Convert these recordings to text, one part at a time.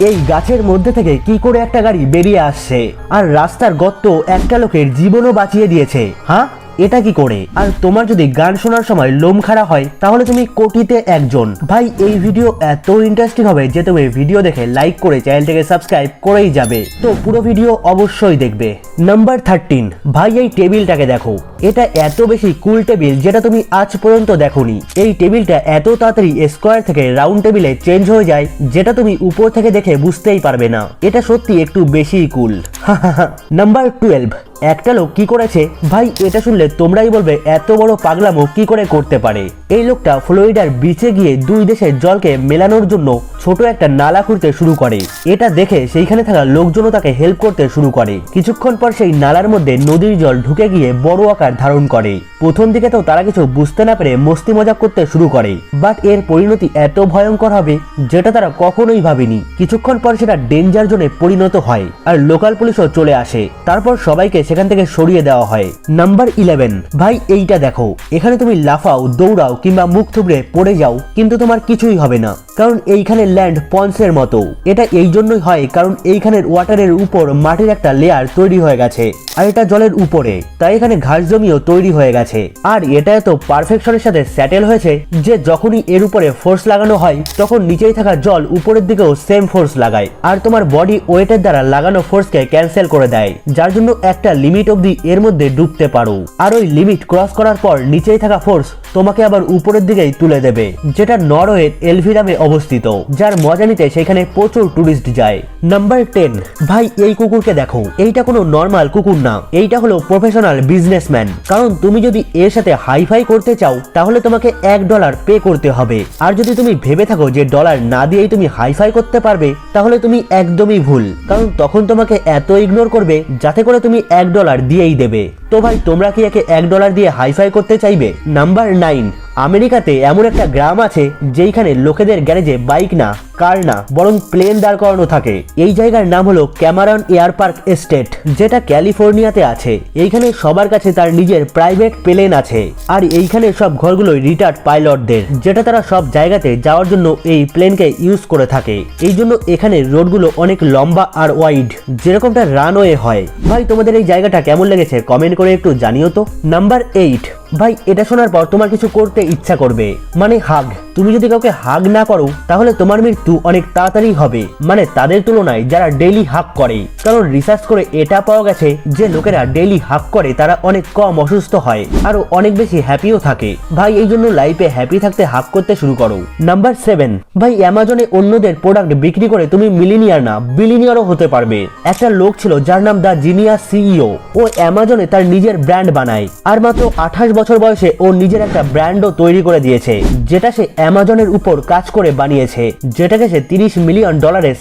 এই গাছের মধ্যে থেকে কি করে একটা গাড়ি বেরিয়ে আসছে আর রাস্তার গর্ত একটা লোকের জীবনও বাঁচিয়ে দিয়েছে। হ্যাঁ, এটা কি করে? আর তোমার যদি গান শোনার সময় লোম খাড়া হয় তাহলে তুমি কোটিতে একজন। ভাই এই ভিডিও এত ইন্টারেস্টিং হবে যে তুমি ভিডিও দেখে লাইক করে চ্যানেলটাকে সাবস্ক্রাইব করেই যাবে, তো পুরো ভিডিও অবশ্যই দেখবে। নাম্বার 13, ভাই এই টেবিলটাকে দেখো, এটা এত বেশি কুল টেবিল যেটা তুমি আজ পর্যন্ত দেখোনি। এই টেবিলটা এত তাড়াতাড়ি স্কোয়ার থেকে রাউন্ড টেবিলে চেঞ্জ হয়ে যায় যেটা তুমি উপর থেকে দেখে বুঝতেই পারবে না। এটা সত্যি একটু বেশি কুল। নাম্বার 12, একটা লোক কি করেছে ভাই, এটা শুনলে তোমরাই বলবে এত বড় পাগলামো কি করে করতে পারে। এই লোকটা ফ্লোরিডার বিচে গিয়ে দুই দেশের জলকে মেলানোর জন্য ছোট একটা নালা খুঁড়তে শুরু করে। এটা দেখে সেইখানে থাকা লোকজনও তাকে হেল্প করতে শুরু করে। কিছুক্ষণ পর সেই নালার মধ্যে নদীর জল ঢুকে গিয়ে বড় আকার ধারণ করে। প্রথম দিকে তো তারা কিছু বুঝতে না পেরে মস্তি মজা করতে শুরু করে, বাট এর পরিণতি এত ভয়ঙ্কর হবে যেটা তারা কখনোই ভাবেনি। কিছুক্ষণ পর সেটা ডেঞ্জার জোনে পরিণত হয় আর লোকাল পুলিশও চলে আসে। তারপর সবাইকে সেখান থেকে সরিয়ে দেওয়া হয়। নাম্বার 11, ভাই এইটা দেখো, এখানে তুমি লাফাও, দৌড়াও কিংবা মুখ থুবড়ে পড়ে যাও কিন্তু তোমার কিছুই হবে না, কারণ এইখানে ল্যান্ড পন্সের মতো। এটা এই জন্যই হয় কারণ এইখানের ওয়াটারের উপর মাটির একটা লেয়ার তৈরি হয়ে গেছে আর এটা জলের উপরে, তাই এখানে ঘাস জমিও তৈরি হয়ে গেছে। আর এটা এত পারফেকশনের সাথে সেটেল হয়েছে যে যখনই এর উপরে ফোর্স লাগানো হয় তখন নিচেই থাকা জল উপরের দিকেও সেম ফোর্স লাগায় আর তোমার বডি ওয়েটের দ্বারা লাগানো ফোর্সকে ক্যান্সেল করে দেয়, যার জন্য একটা লিমিট অবধি এর মধ্যে ডুবতে পারো। আর ওই লিমিট ক্রস করার পর নিচেই থাকা ফোর্স তোমাকে আবার উপরের দিকেই তুলে দেবে, যেটা নরওয়ের এলভিরামে অবস্থিত, যার মজা নিতে সেখানে প্রচুর টুরিস্ট যায়। নাম্বার 10, ভাই এই কুকুরকে দেখো, এইটা কোনো নর্মাল কুকুর না, এইটা হলো প্রফেশনাল বিজনেসম্যান। কারণ তুমি যদি এর সাথে হাইফাই করতে চাও তাহলে তোমাকে $1 পে করতে হবে। আর যদি তুমি ভেবে থাকো যে ডলার না দিয়েই তুমি হাইফাই করতে পারবে তাহলে তুমি একদমই ভুল, কারণ তখন তোমাকে এত ইগনোর করবে যাতে করে তুমি $1 দিয়েই দেবে। তো ভাই তোমরা কি একে $1 দিয়ে হাইফাই করতে চাইবে? নাম্বার 9, আমেরিকাতে এমন একটা গ্রাম আছে যেখানে লোকেদের গ্যারেজে বাইক না, কার না, বরং প্লেন দাঁড় করানো থাকে। এই জায়গার নাম হলো ক্যামারন এয়ার পার্ক এস্টেট, যেটা ক্যালিফোর্নিয়াতে আছে। এইখানে সবার কাছে তার নিজের প্রাইভেট প্লেন আছে আর এইখানে সব ঘরগুলো রিটায়ার্ড পাইলটদের, যেটা তারা সব জায়গাতে যাওয়ার জন্য এই প্লেনকে ইউজ করে থাকে। এই জন্য এখানে রোডগুলো অনেক লম্বা আর ওয়াইড, যেরকমটা রানওয়ে হয়। ভাই তোমাদের এই জায়গাটা কেমন লেগেছে কমেন্ট করে একটু জানিও তো। নাম্বার 8, ভাই এটা শোনার পর তোমার কিছু করতে ইচ্ছা করবে, মানে হাগ। তুমি যদি কাউকে হাগ না করো তাহলে তোমার মৃত্যু অনেক তাড়াতাড়ি হবে, মানে তাদের তুলনায় যারা ডেইলি হাগ করে। কারণ রিসার্চ করে এটা পাওয়া গেছে যে লোকেরা ডেইলি হাগ করে তারা অনেক কম অসুস্থ হয় আর অনেক বেশি হ্যাপিও থাকে। ভাই এই জন্য লাইফে হ্যাপি থাকতে হাগ করতে শুরু করো। নাম্বার 7, ভাই অ্যামাজনে অন্যদের প্রোডাক্ট বিক্রি করে তুমি মিলিনিয়ার না বিলিনিয়ারও হতে পারবে। একটা লোক ছিল যার নাম দা জিনিয়াস সিইও। ও অ্যামাজনে তার নিজের ব্র্যান্ড বানায় আর মাত্র 28 বছর বয়সে ও নিজের একটা ব্র্যান্ডও তৈরি করে দিয়েছে, যেটা সে অ্যামাজনের উপর কাজ করে বানিয়েছে, যেটাকে সে $30 মিলিয়ন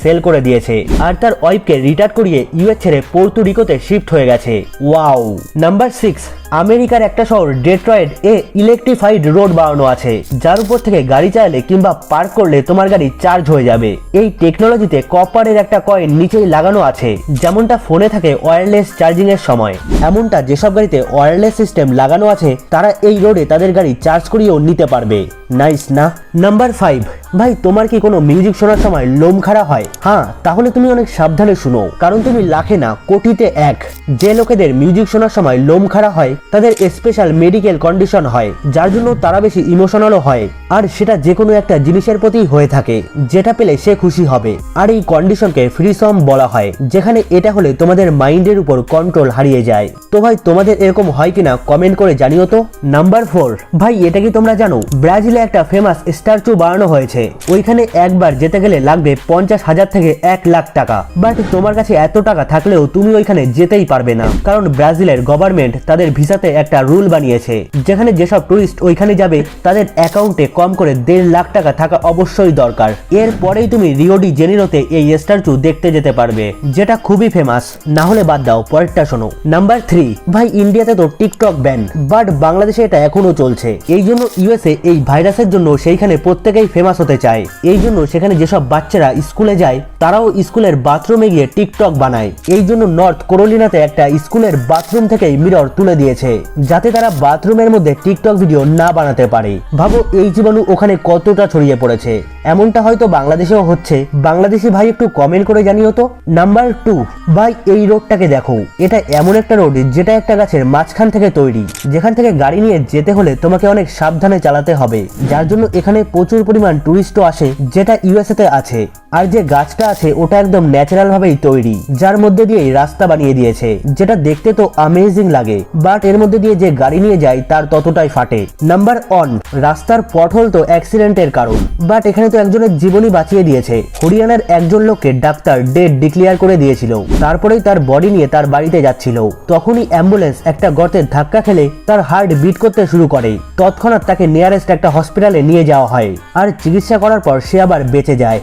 সেল করে দিয়েছে। আর তার ওয়াইফকে রিটায়ার করিয়ে ইউএস ছেড়ে পোর্তুরিকোতে শিফট হয়ে গেছে। ওয়াও। নাম্বার 6, আমেরিকার একটা শহর ডেট্রয়েট এ ইলেকট্রিফাইড রোড বানানো আছে, যার উপর থেকে গাড়ি চালালে কিংবা পার্ক করলে তোমার গাড়ি চার্জ হয়ে যাবে। এই টেকনোলজিতে কপারের একটা কয়েন নিচেই লাগানো আছে, যেমনটা ফোনে থাকে ওয়্যারলেস চার্জিং এর সময়, এমনটা যেসব গাড়িতে ওয়্যারলেস সিস্টেম লাগানো আছে তারা এই রোডে তাদের গাড়ি চার্জ করিয়েও নিতে পারবে। নাইস না? নাম্বার 5, ভাই তোমার কি কোনো মিউজিক শোনার সময় লোম খাড়া হয়? হ্যাঁ, তাহলে তুমি অনেক সাবধানে শুনো, কারণ তুমি লাখে না কোটিতে এক। যে লোকেদের মিউজিক শোনার সময় লোম খাড়া হয় তাদের স্পেশাল মেডিকেল কন্ডিশন হয়, যার জন্য তারা বেশি ইমোশনালও হয়, আর সেটা যে কোনো একটা জিনিসের প্রতি হয়ে থাকে যেটা পেলে সে খুশি হবে। আর এই কন্ডিশনকে ফ্রিসম বলা হয়, যেখানে এটা হলে তোমাদের মাইন্ডের উপর কন্ট্রোল হারিয়ে যায়। তো ভাই তোমাদের এরকম হয় কিনা কমেন্ট করে জানিও তো। নাম্বার 4, ভাই এটা কি তোমরা জানো ব্রাজিলে একটা ফেমাস স্ট্যাচু বানানো হয়েছে, ওইখানে একবার যেতে গেলে লাগবে 50,000 থেকে 1 লাখ টাকা। বাট তোমার কাছে এত টাকা থাকলেও তুমি ওইখানে যেতেই পারবে না, কারণ ব্রাজিলের গভর্নমেন্ট তাদের ভিসাতে একটা রুল বানিয়েছে যেখানে যেসব টুরিস্ট ওইখানে যাবে তাদের অ্যাকাউন্টে কম করে 1.5 লাখ টাকা থাকা অবশ্যই দরকার। এরপরেই তুমি রিও ডি জেনিরোতে এই স্ট্যাচু দেখতে যেতে পারবে, যেটা খুবই ফেমাস। না হলে বাদ দাও, পরেরটা শোনো। নাম্বার 3, ভাই ইন্ডিয়াতে তো টিকটক ব্যান, বাট বাংলাদেশে এটা এখনো চলছে। এই জন্য ইউএসএ এই ভাইরাসের জন্য সেইখানে প্রত্যেকেই ফেমাস হতে হতে চায়। এই জন্য সেখানে যেসব বাচ্চারা স্কুলে যায় তারাও স্কুলের বাথরুমে গিয়ে টিকটক বানায়। এই জন্য নর্থ ক্যারোলিনাতে একটা স্কুলের বাথরুম থেকেই মিরর তুলে দিয়েছে যাতে তারা বাথরুমের মধ্যে টিকটক ভিডিও না বানাতে পারে। ভাবো এই জীবাণু ওখানে কতটা ছড়িয়ে পড়েছে। এমনটা হয়তো বাংলাদেশেও হচ্ছে। বাংলাদেশি ভাই একটু কমেন্ট করে জানিও তো। নাম্বার 2, ভাই এই রোডটাকে দেখো। এটা এমন একটা রোড যেটা একটা গাছের মাঝখান থেকে তৈরি, যেখান থেকে গাড়ি নিয়ে যেতে হলে তোমাকে অনেক সাবধানে চালাতে হবে, যার জন্য এখানে প্রচুর পরিমাণ টুরিস্টও আসে, যেটা ইউএসএ তে আছে। আর যে গাছটা আছে ওটা একদম ন্যাচারাল ভাবেই তৈরি, যার মধ্যে দিয়ে রাস্তা বানিয়ে দিয়েছে, যেটা দেখতে তো অ্যামেজিং লাগে, বাট এর মধ্যে দিয়ে যে গাড়ি নিয়ে যায় তার ততটাই ফাটে। নাম্বার 1, রাস্তার পথহোল তো অ্যাক্সিডেন্টের কারণ, বাট এখানে তো একজনের জীবনই বাঁচিয়ে দিয়েছে। হরিয়ানার একজন লোককে ডাক্তার ডেড ডিক্লেয়ার করে দিয়েছিল, তারপরেই তার বডি নিয়ে তার বাড়িতে যাচ্ছিল, তখনই অ্যাম্বুলেন্স একটা গর্তের ধাক্কা খেলে তার হার্ট বিট করতে শুরু করে। তৎক্ষণাৎ তাকে নিয়ারেস্ট একটা হসপিটালে নিয়ে যাওয়া হয়, আর চিকিৎসা করার পর সে আবার বেঁচে যায়।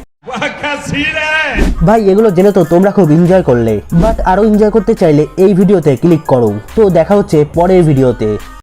ভাই এগুলো জেনে তো তোমরা খুব এনজয় করলে, বাট আরো এনজয় করতে চাইলে এই ভিডিওতে ক্লিক করো। তো দেখা হচ্ছে পরের ভিডিওতে।